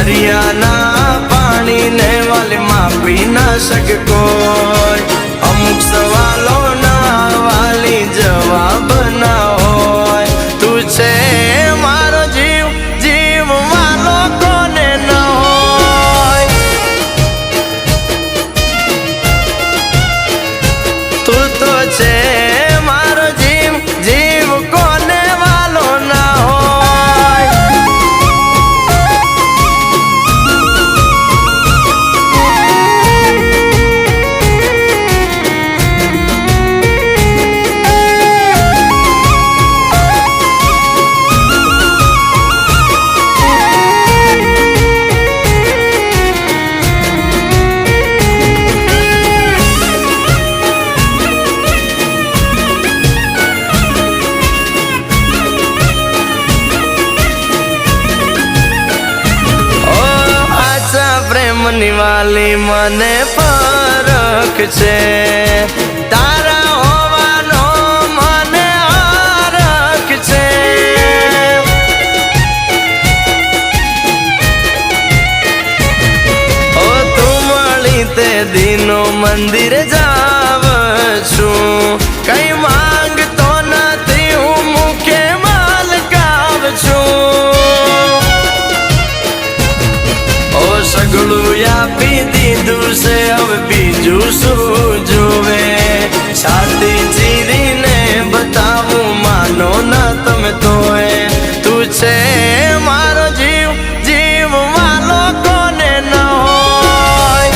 दरियाना पानी ने वाली मापी ना सके कोई। अमुक सवालों ना वाली जवाब ना होय। तू छे मारो जीव जीव वालो कोने न होय। तू तो छे मारो जीव जीव कोने वालो ना होय। प्रेमनी वाली मने परख छे। तारा होवानो मने हरख छे। ओ तू मળી ते दिनो मंदिर जाव छूं। कई मांगतो नथी हूँ मुखे मालकाव छूं। सगळुं आपी दीधुं से हवे बीजुं शुं जोवे। छाती चीरीने बतावुं मानो ना तमे तोय। तू छे मारो जीव जीव वालो कोने न होय।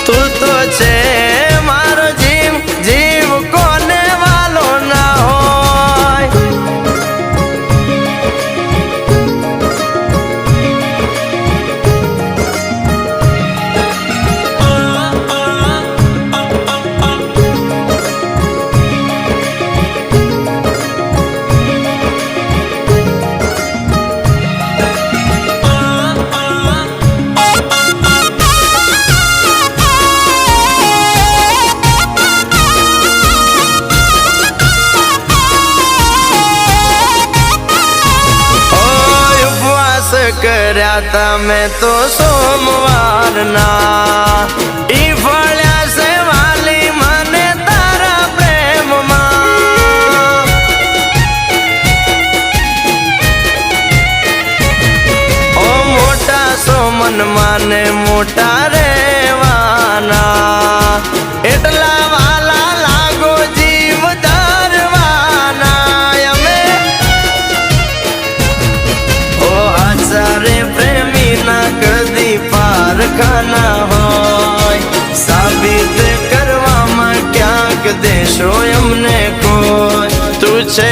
तू तो छे मारो जीव जीव कोने वालो ना होय। कर्या ता मैं तो सोमवार ना ई फळ्या से वाली मने तारा प्रेम मां। ओ मोटा सोमन माने मोटा रेवाना। एटला वाला लागो जीव धरवाना। सारे प्रेमी ना कदी पारखाना होय। साबित करवा में क्यांक देशो अमने कोई। तू छे